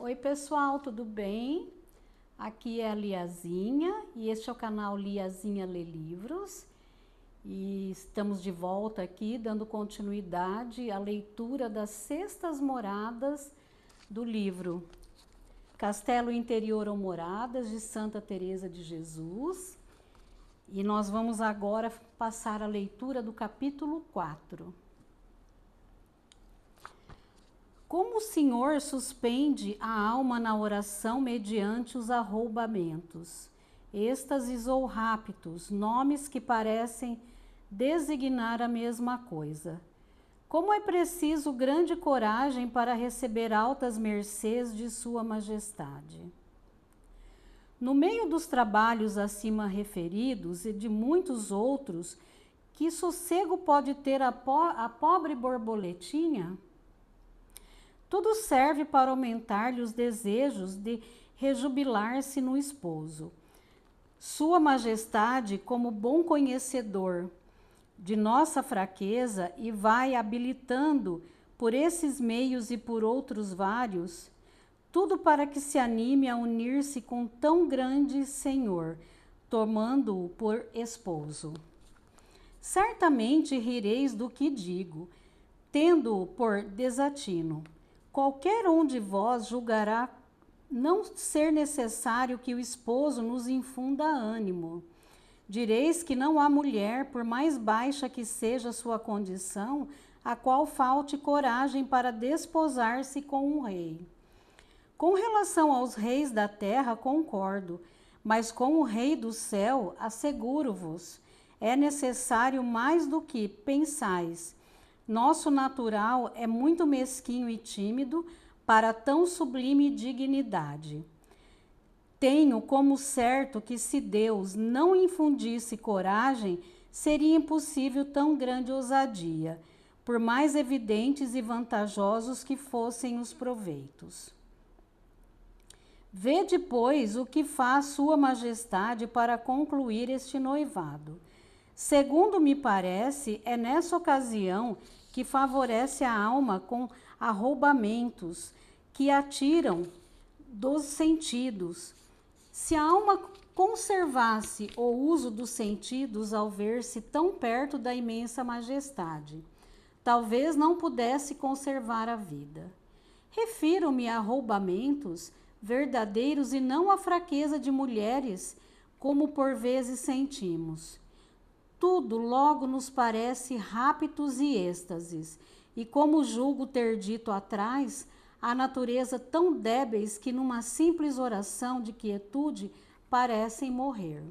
Oi pessoal, tudo bem? Aqui é a Liazinha e este é o canal Liazinha Lê Livros e estamos de volta aqui dando continuidade à leitura das Sextas Moradas do livro Castelo Interior ou Moradas de Santa Teresa de Jesus, e nós vamos agora passar a leitura do capítulo 4. Como o Senhor suspende a alma na oração mediante os arroubamentos, êxtases ou raptos, nomes que parecem designar a mesma coisa. Como é preciso grande coragem para receber altas mercês de Sua Majestade. No meio dos trabalhos acima referidos e de muitos outros, que sossego pode ter a pobre borboletinha? Tudo serve para aumentar-lhe os desejos de rejubilar-se no esposo. Sua Majestade, como bom conhecedor de nossa fraqueza, e vai habilitando por esses meios e por outros vários, tudo para que se anime a unir-se com tão grande Senhor, tomando-o por esposo. Certamente rireis do que digo, tendo-o por desatino. Qualquer um de vós julgará não ser necessário que o esposo nos infunda ânimo. Direis que não há mulher, por mais baixa que seja sua condição, a qual falte coragem para desposar-se com um rei. Com relação aos reis da terra, concordo, mas com o rei do céu, asseguro-vos, é necessário mais do que pensais. Nosso natural é muito mesquinho e tímido para tão sublime dignidade. Tenho como certo que se Deus não infundisse coragem, seria impossível tão grande ousadia, por mais evidentes e vantajosos que fossem os proveitos. Vede, pois, o que faz Sua Majestade para concluir este noivado. Segundo me parece, é nessa ocasião que favorece a alma com arroubamentos que a tiram dos sentidos. Se a alma conservasse o uso dos sentidos ao ver-se tão perto da imensa majestade, talvez não pudesse conservar a vida. Refiro-me a arroubamentos verdadeiros e não a fraqueza de mulheres, como por vezes sentimos. Tudo logo nos parece raptos e êxtases, e como julgo ter dito atrás, a natureza tão débeis que numa simples oração de quietude parecem morrer.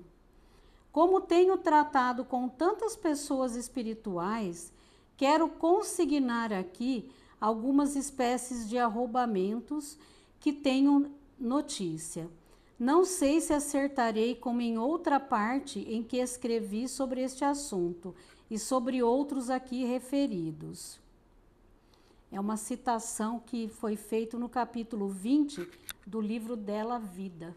Como tenho tratado com tantas pessoas espirituais, quero consignar aqui algumas espécies de arroubamentos que tenho notícia. Não sei se acertarei como em outra parte em que escrevi sobre este assunto e sobre outros aqui referidos. É uma citação que foi feita no capítulo 20 do livro dela Vida.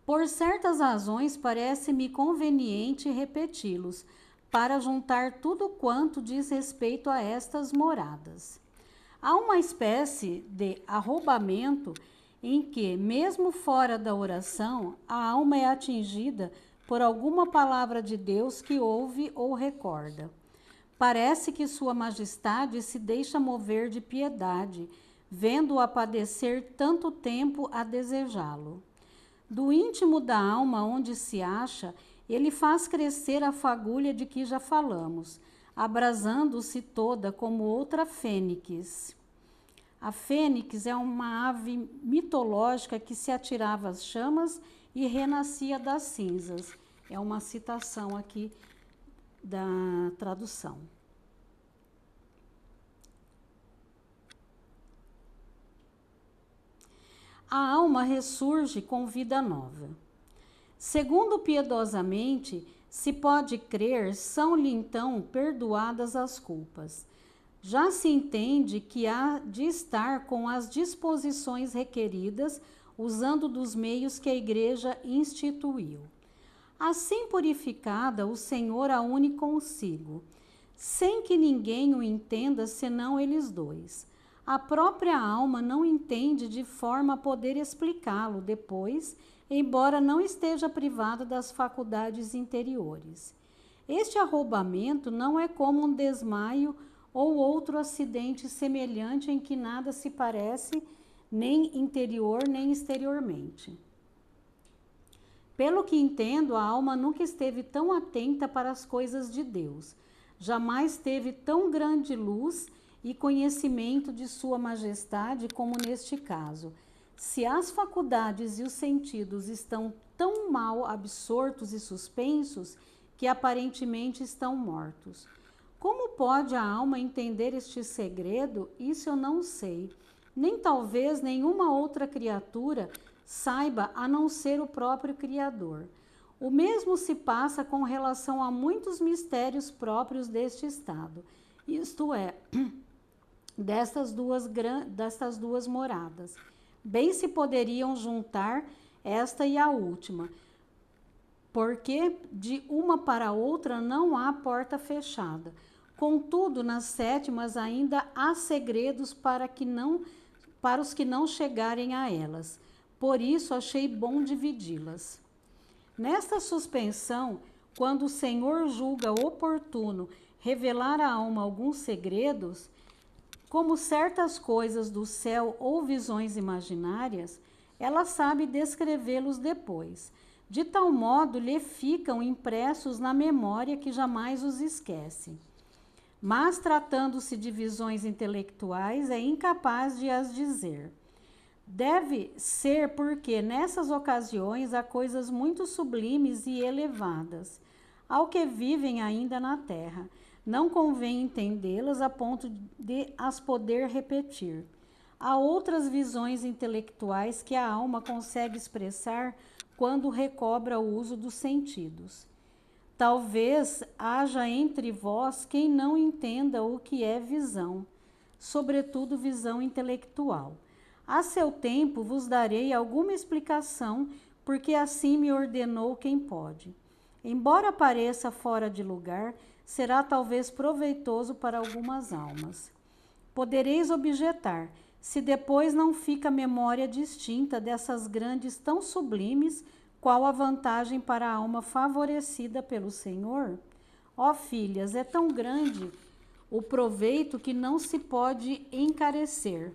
Por certas razões, parece-me conveniente repeti-los, para juntar tudo quanto diz respeito a estas moradas. Há uma espécie de arroubamento em que, mesmo fora da oração, a alma é atingida por alguma palavra de Deus que ouve ou recorda. Parece que Sua Majestade se deixa mover de piedade, vendo-a padecer tanto tempo a desejá-lo. Do íntimo da alma onde se acha, ele faz crescer a fagulha de que já falamos, abrasando-se toda como outra fênix. A fênix é uma ave mitológica que se atirava às chamas e renascia das cinzas. É uma citação aqui da tradução. A alma ressurge com vida nova. Segundo piedosamente se pode crer, são-lhe então perdoadas as culpas. Já se entende que há de estar com as disposições requeridas, usando dos meios que a Igreja instituiu. Assim purificada, o Senhor a une consigo, sem que ninguém o entenda senão eles dois. a própria alma não entende de forma a poder explicá-lo depois, embora não esteja privada das faculdades interiores. Este arrombamento não é como um desmaio ou outro acidente semelhante em que nada se parece, nem interior nem exteriormente. Pelo que entendo, a alma nunca esteve tão atenta para as coisas de Deus. Jamais teve tão grande luz e conhecimento de Sua Majestade como neste caso. Se as faculdades e os sentidos estão tão mal absortos e suspensos que aparentemente estão mortos. Como pode a alma entender este segredo? Isso eu não sei. Nem talvez nenhuma outra criatura saiba a não ser o próprio Criador. O mesmo se passa com relação a muitos mistérios próprios deste estado, isto é, destas duas moradas. Bem se poderiam juntar esta e a última, porque de uma para outra não há porta fechada. Contudo, nas sétimas ainda há segredos para os que não chegarem a elas. Por isso achei bom dividi-las. Nesta suspensão, quando o Senhor julga oportuno revelar à alma alguns segredos, como certas coisas do céu ou visões imaginárias, ela sabe descrevê-los depois. De tal modo lhe ficam impressos na memória que jamais os esquece. Mas, tratando-se de visões intelectuais, é incapaz de as dizer. Deve ser porque nessas ocasiões há coisas muito sublimes e elevadas, ao que vivem ainda na terra. Não convém entendê-las a ponto de as poder repetir. Há outras visões intelectuais que a alma consegue expressar quando recobra o uso dos sentidos. Talvez haja entre vós quem não entenda o que é visão, sobretudo visão intelectual. A seu tempo vos darei alguma explicação, porque assim me ordenou quem pode. Embora pareça fora de lugar, será talvez proveitoso para algumas almas. Podereis objetar, se depois não fica memória distinta dessas grandes tão sublimes, qual a vantagem para a alma favorecida pelo Senhor? Ó filhas, é tão grande o proveito que não se pode encarecer.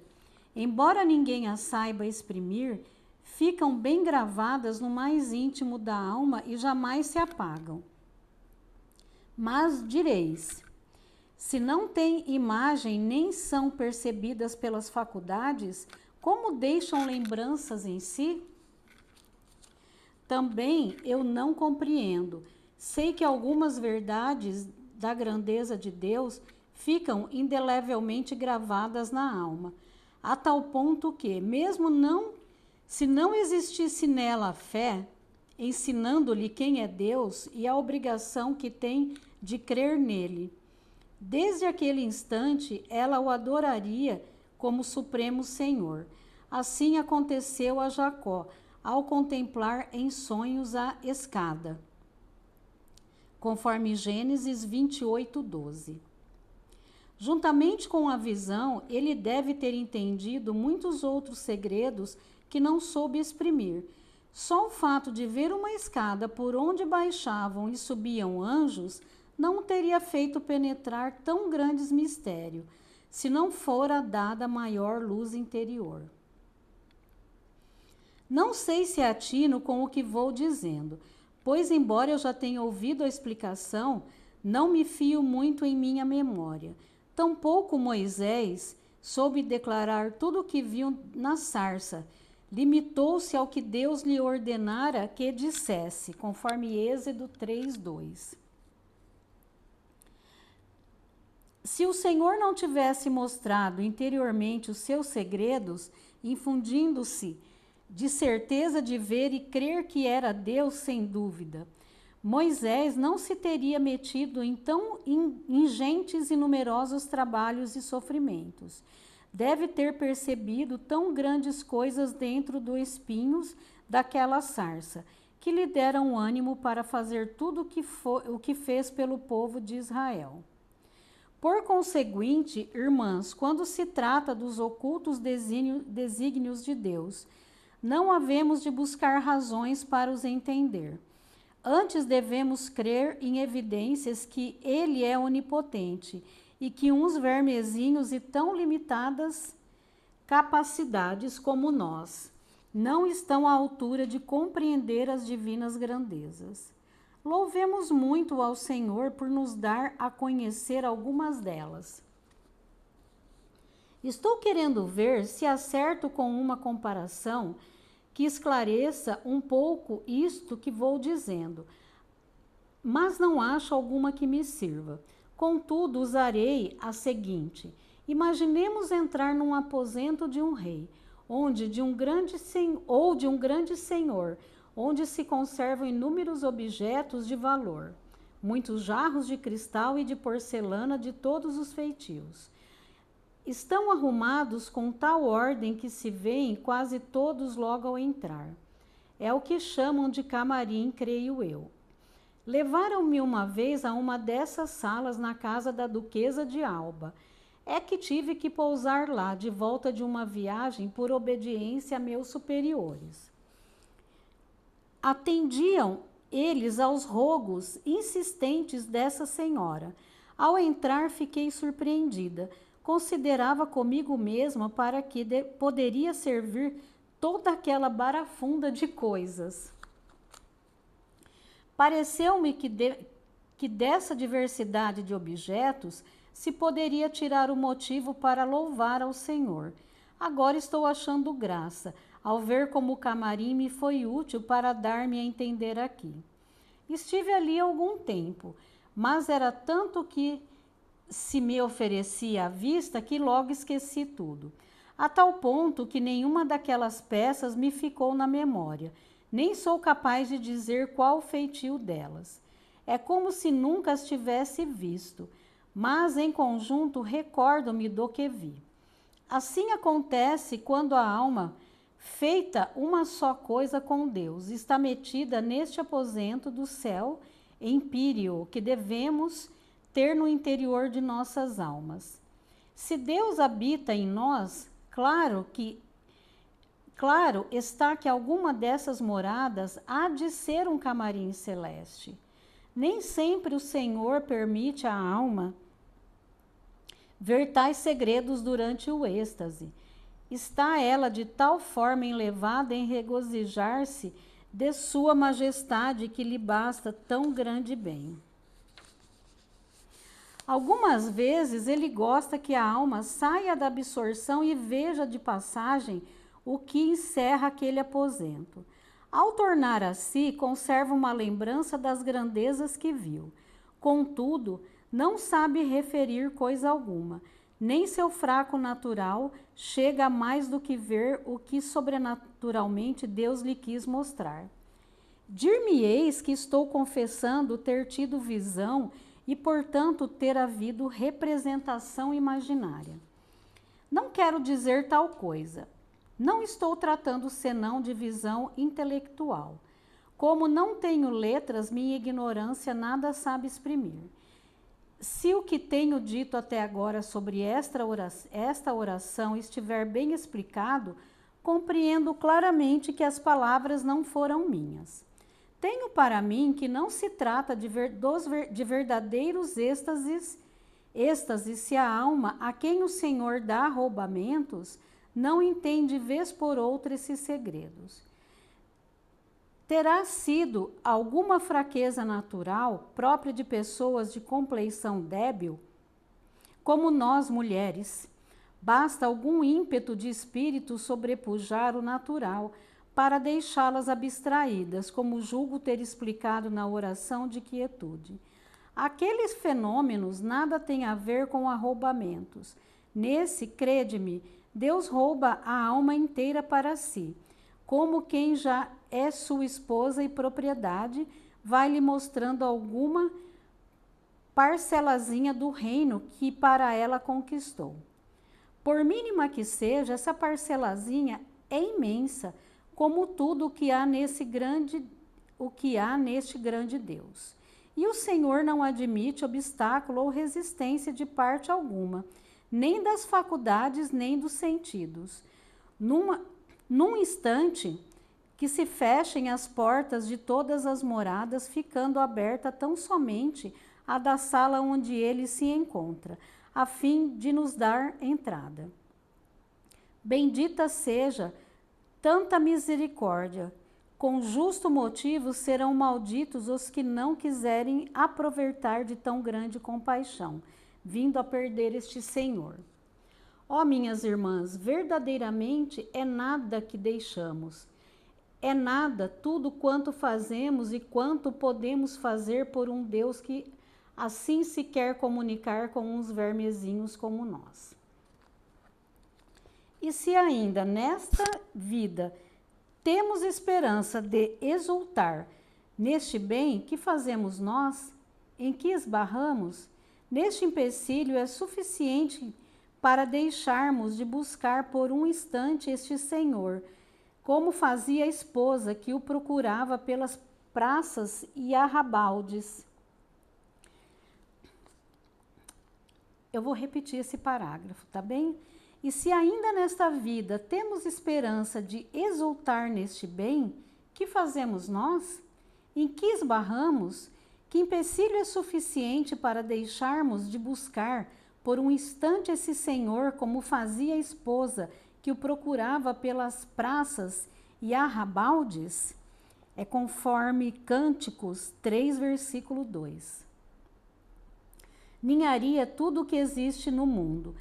Embora ninguém as saiba exprimir, ficam bem gravadas no mais íntimo da alma e jamais se apagam. Mas direis, se não têm imagem nem são percebidas pelas faculdades, como deixam lembranças em si? Também eu não compreendo. Sei que algumas verdades da grandeza de Deus ficam indelevelmente gravadas na alma, a tal ponto que, se não existisse nela a fé, ensinando-lhe quem é Deus e a obrigação que tem de crer nele, desde aquele instante ela o adoraria como Supremo Senhor. Assim aconteceu a Jacó, ao contemplar em sonhos a escada, conforme Gênesis 28:12. Juntamente com a visão, ele deve ter entendido muitos outros segredos que não soube exprimir. Só o fato de ver uma escada por onde baixavam e subiam anjos não o teria feito penetrar tão grandes mistérios, se não fora dada maior luz interior. Não sei se atino com o que vou dizendo, pois, embora eu já tenha ouvido a explicação, não me fio muito em minha memória. Tampouco Moisés soube declarar tudo o que viu na sarça. Limitou-se ao que Deus lhe ordenara que dissesse, conforme Êxodo 3:2. Se o Senhor não tivesse mostrado interiormente os seus segredos, infundindo-se de certeza de ver e crer que era Deus sem dúvida, Moisés não se teria metido em tão ingentes e numerosos trabalhos e sofrimentos. Deve ter percebido tão grandes coisas dentro dos espinhos daquela sarça, que lhe deram ânimo para fazer tudo o que fez pelo povo de Israel. Por conseguinte, irmãs, quando se trata dos ocultos desígnios de Deus, não havemos de buscar razões para os entender. Antes devemos crer em evidências que Ele é onipotente e que uns vermezinhos e tão limitadas capacidades como nós não estão à altura de compreender as divinas grandezas. Louvemos muito ao Senhor por nos dar a conhecer algumas delas. Estou querendo ver se acerto com uma comparação que esclareça um pouco isto que vou dizendo, mas não acho alguma que me sirva. Contudo, usarei a seguinte: imaginemos entrar num aposento de um rei, de um grande senhor, onde se conservam inúmeros objetos de valor, muitos jarros de cristal e de porcelana de todos os feitios. Estão arrumados com tal ordem que se veem quase todos logo ao entrar. É o que chamam de camarim, creio eu. Levaram-me uma vez a uma dessas salas na casa da duquesa de Alba. É que tive que pousar lá, de volta de uma viagem, por obediência a meus superiores. Atendiam eles aos rogos insistentes dessa senhora. Ao entrar, fiquei surpreendida. Considerava comigo mesma para que poderia servir toda aquela barafunda de coisas. Pareceu-me que dessa diversidade de objetos se poderia tirar o motivo para louvar ao Senhor. Agora estou achando graça, ao ver como o camarim me foi útil para dar-me a entender aqui. Estive ali algum tempo, mas era tanto que se me oferecia à vista que logo esqueci tudo, a tal ponto que nenhuma daquelas peças me ficou na memória, nem sou capaz de dizer qual o feitio delas. É como se nunca as tivesse visto, mas em conjunto recordo-me do que vi. Assim acontece quando a alma, feita uma só coisa com Deus, está metida neste aposento do céu empíreo que devemos ter no interior de nossas almas. Se Deus habita em nós, claro está que alguma dessas moradas há de ser um camarim celeste. Nem sempre o Senhor permite à alma ver tais segredos durante o êxtase. Está ela de tal forma enlevada em regozijar-se de sua majestade que lhe basta tão grande bem. Algumas vezes ele gosta que a alma saia da absorção e veja de passagem o que encerra aquele aposento. Ao tornar a si, conserva uma lembrança das grandezas que viu. Contudo, não sabe referir coisa alguma, nem seu fraco natural chega a mais do que ver o que sobrenaturalmente Deus lhe quis mostrar. Dir-me-eis que estou confessando ter tido visão e, portanto, ter havido representação imaginária. Não quero dizer tal coisa. Não estou tratando senão de visão intelectual. Como não tenho letras, minha ignorância nada sabe exprimir. Se o que tenho dito até agora sobre esta oração estiver bem explicado, compreendo claramente que as palavras não foram minhas. Tenho para mim que não se trata de verdadeiros êxtases se a alma a quem o Senhor dá arrombamentos não entende vez por outra esses segredos. Terá sido alguma fraqueza natural própria de pessoas de compleição débil, como nós mulheres. Basta algum ímpeto de espírito sobrepujar o natural para deixá-las abstraídas, como julgo ter explicado na oração de quietude. Aqueles fenômenos nada têm a ver com arrombamentos. Nesse, crede-me, Deus rouba a alma inteira para si. Como quem já é sua esposa e propriedade, vai lhe mostrando alguma parcelazinha do reino que para ela conquistou. Por mínima que seja, essa parcelazinha é imensa, como tudo o que há neste grande Deus. E o Senhor não admite obstáculo ou resistência de parte alguma, nem das faculdades, nem dos sentidos. Num instante que se fechem as portas de todas as moradas, ficando aberta tão somente a da sala onde ele se encontra, a fim de nos dar entrada. Bendita seja tanta misericórdia. Com justo motivo serão malditos os que não quiserem aproveitar de tão grande compaixão, vindo a perder este Senhor. Ó minhas irmãs, verdadeiramente é nada que deixamos. É nada tudo quanto fazemos e quanto podemos fazer por um Deus que assim se quer comunicar com uns vermezinhos como nós. E se ainda nesta vida temos esperança de exultar neste bem, que fazemos nós? Em que esbarramos? Neste empecilho é suficiente para deixarmos de buscar por um instante este Senhor, como fazia a esposa que o procurava pelas praças e arrabaldes. Eu vou repetir esse parágrafo, tá bem? E se ainda nesta vida temos esperança de exultar neste bem, que fazemos nós? Em que esbarramos? Que empecilho é suficiente para deixarmos de buscar por um instante esse Senhor, como fazia a esposa que o procurava pelas praças e arrabaldes? É conforme Cânticos 3, versículo 2. Ninharia tudo o que existe no mundo.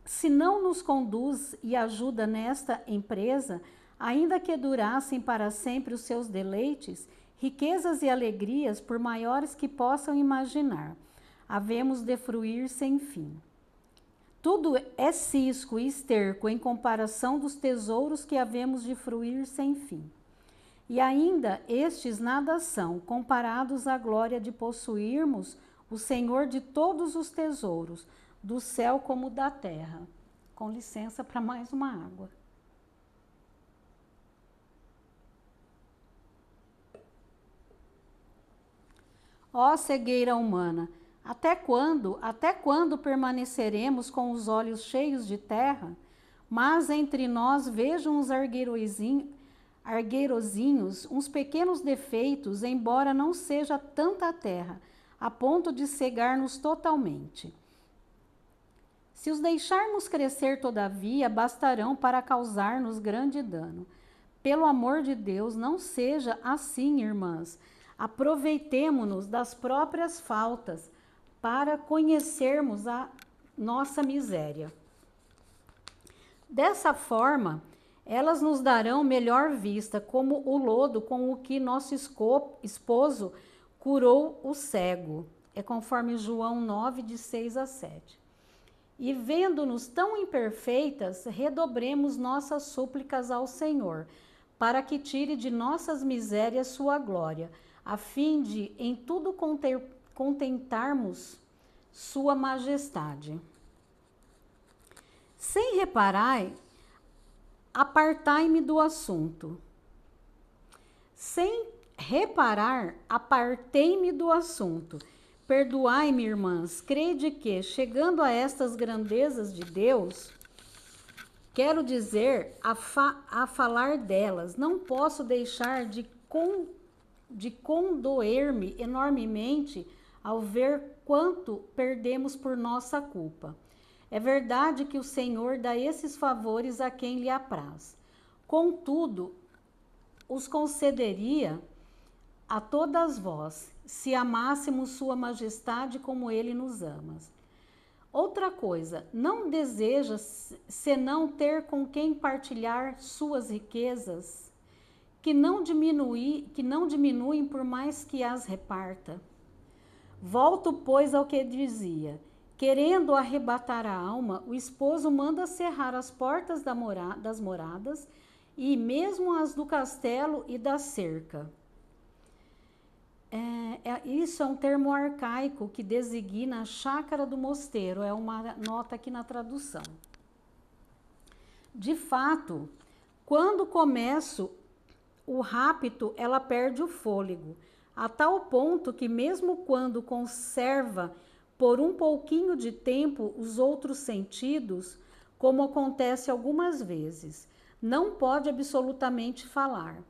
Se não nos conduz e ajuda nesta empresa, ainda que durassem para sempre os seus deleites, riquezas e alegrias, por maiores que possam imaginar, havemos de fruir sem fim. Tudo é cisco e esterco em comparação dos tesouros que havemos de fruir sem fim. E ainda estes nada são, comparados à glória de possuirmos o Senhor de todos os tesouros, do céu como da terra. Com licença para mais uma água. Ó cegueira humana, até quando permaneceremos com os olhos cheios de terra? Mas entre nós vejam uns argueirozinhos, uns pequenos defeitos, embora não seja tanta terra, a ponto de cegar-nos totalmente. Se os deixarmos crescer, todavia, bastarão para causar-nos grande dano. Pelo amor de Deus, não seja assim, irmãs. Aproveitemo-nos das próprias faltas para conhecermos a nossa miséria. Dessa forma, elas nos darão melhor vista, como o lodo com o que nosso esposo curou o cego. É conforme João 9, de 6 a 7. E vendo-nos tão imperfeitas, redobremos nossas súplicas ao Senhor, para que tire de nossas misérias sua glória, a fim de em tudo contentarmos sua majestade. Sem reparar, apartai-me do assunto. Sem reparar, apartei-me do assunto. Perdoai-me, irmãs, crede que, chegando a estas grandezas de Deus, quero dizer, a falar delas, não posso deixar de condoer-me enormemente ao ver quanto perdemos por nossa culpa. É verdade que o Senhor dá esses favores a quem lhe apraz. Contudo, os concederia a todas vós, se amássemos sua majestade como ele nos ama. Outra coisa, não deseja senão ter com quem partilhar suas riquezas, que não diminuem por mais que as reparta. Volto, pois, ao que dizia. Querendo arrebatar a alma, o esposo manda cerrar as portas das moradas e mesmo as do castelo e da cerca. Isso é um termo arcaico que designa a chácara do mosteiro, é uma nota aqui na tradução. De fato, quando começo o rapto, ela perde o fôlego. a tal ponto que mesmo quando conserva por um pouquinho de tempo os outros sentidos, como acontece algumas vezes, não pode absolutamente falar.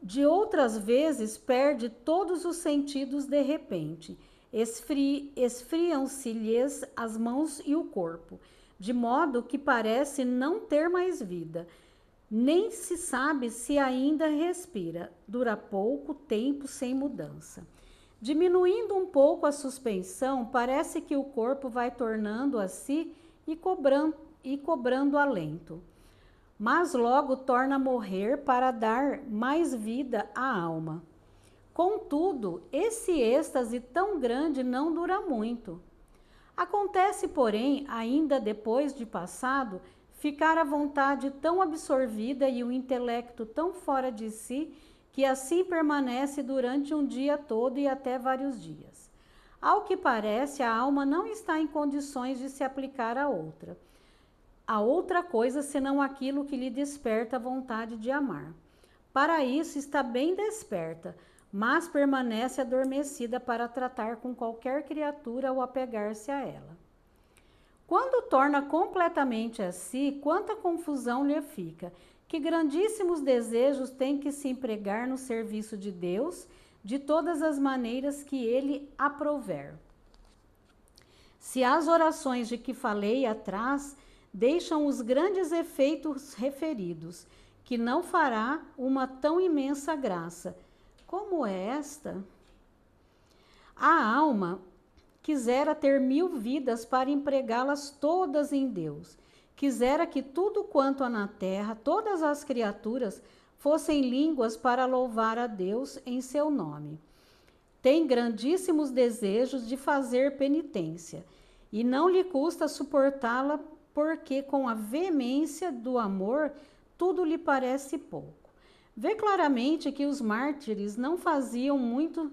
De outras vezes, perde todos os sentidos de repente. Esfriam-se-lhes as mãos e o corpo, de modo que parece não ter mais vida. Nem se sabe se ainda respira. Dura pouco tempo sem mudança. Diminuindo um pouco a suspensão, parece que o corpo vai tornando a si e cobrando alento. Mas logo torna a morrer para dar mais vida à alma. Contudo, esse êxtase tão grande não dura muito. Acontece, porém, ainda depois de passado, ficar a vontade tão absorvida e o intelecto tão fora de si, que assim permanece durante um dia todo e até vários dias. Ao que parece, a alma não está em condições de se aplicar a outra coisa senão aquilo que lhe desperta a vontade de amar. Para isso está bem desperta, mas permanece adormecida para tratar com qualquer criatura ou apegar-se a ela. Quando torna completamente a si, quanta confusão lhe fica, que grandíssimos desejos tem que se empregar no serviço de Deus, de todas as maneiras que ele aprouver. Se as orações de que falei atrás deixam os grandes efeitos referidos, que não fará uma tão imensa graça como esta, a alma quisera ter 1000 vidas para empregá-las todas em Deus. Quisera que tudo quanto há na terra, todas as criaturas, fossem línguas para louvar a Deus em seu nome. Tem grandíssimos desejos de fazer penitência, e não lhe custa suportá-la, porque com a veemência do amor tudo lhe parece pouco. Vê claramente que os mártires não faziam muito,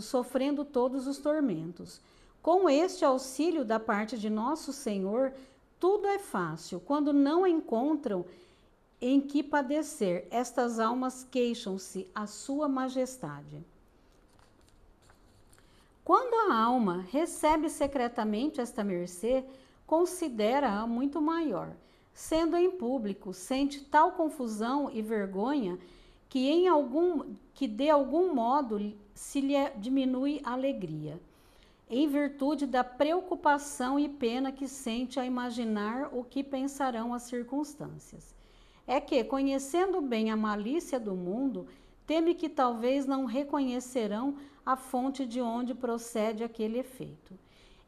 sofrendo todos os tormentos. Com este auxílio da parte de nosso Senhor, tudo é fácil. Quando não encontram em que padecer, estas almas queixam-se à sua majestade. Quando a alma recebe secretamente esta mercê, considera-a muito maior. Sendo em público, sente tal confusão e vergonha que de algum modo se lhe diminui a alegria, em virtude da preocupação e pena que sente a imaginar o que pensarão as circunstâncias. É que, conhecendo bem a malícia do mundo, teme que talvez não reconhecerão a fonte de onde procede aquele efeito.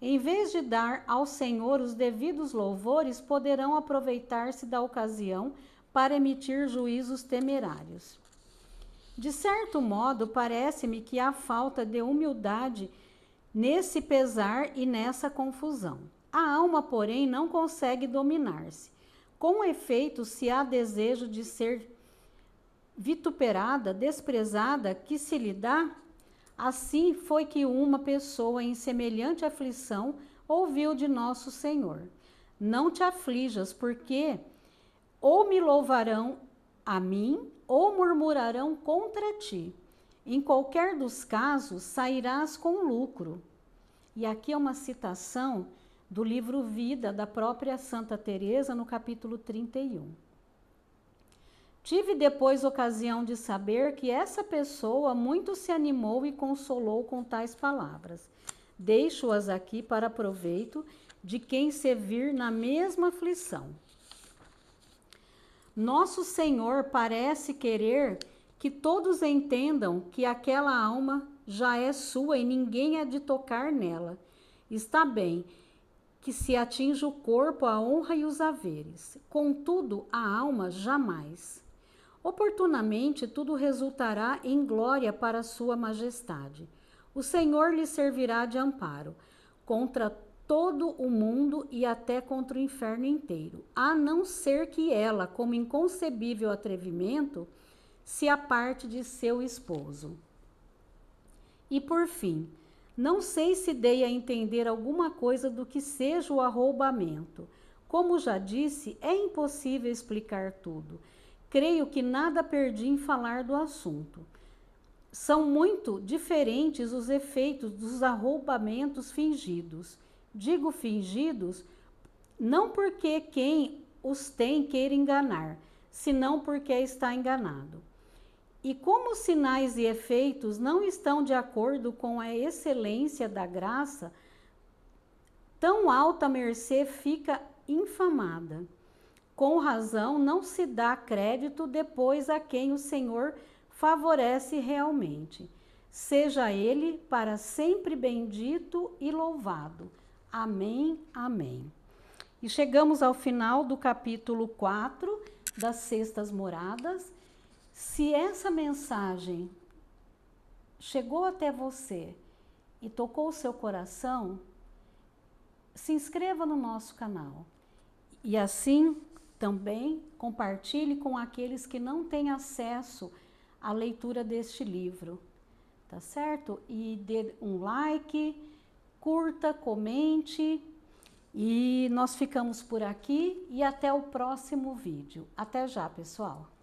Em vez de dar ao Senhor os devidos louvores, poderão aproveitar-se da ocasião para emitir juízos temerários. De certo modo, parece-me que há falta de humildade nesse pesar e nessa confusão. A alma, porém, não consegue dominar-se. Com efeito, se há desejo de ser vituperada, desprezada, que se lhe dá, assim foi que uma pessoa em semelhante aflição ouviu de nosso Senhor: não te aflijas, porque ou me louvarão a mim, ou murmurarão contra ti. Em qualquer dos casos, sairás com lucro. E aqui é uma citação do livro Vida, da própria Santa Teresa, no capítulo 31. Tive depois ocasião de saber que essa pessoa muito se animou e consolou com tais palavras. Deixo-as aqui para proveito de quem se vir na mesma aflição. Nosso Senhor parece querer que todos entendam que aquela alma já é sua e ninguém é de tocar nela. Está bem que se atinja o corpo, a honra e os haveres, contudo, a alma jamais. Oportunamente, tudo resultará em glória para sua majestade. O Senhor lhe servirá de amparo contra todo o mundo e até contra o inferno inteiro, a não ser que ela, como inconcebível atrevimento, se aparte de seu esposo. E por fim, não sei se dei a entender alguma coisa do que seja o arroubamento. Como já disse, é impossível explicar tudo. Creio que nada perdi em falar do assunto. São muito diferentes os efeitos dos arrombamentos fingidos. Digo fingidos não porque quem os tem queira enganar, senão porque está enganado. E como os sinais e efeitos não estão de acordo com a excelência da graça, tão alta mercê fica infamada. Com razão, não se dá crédito depois a quem o Senhor favorece realmente. Seja ele para sempre bendito e louvado. Amém, amém. E chegamos ao final do capítulo 4 das Sextas Moradas. Se essa mensagem chegou até você e tocou o seu coração, se inscreva no nosso canal. E assim também compartilhe com aqueles que não têm acesso à leitura deste livro, tá certo? E dê um like, curta, comente. E nós ficamos por aqui e até o próximo vídeo. Até já, pessoal!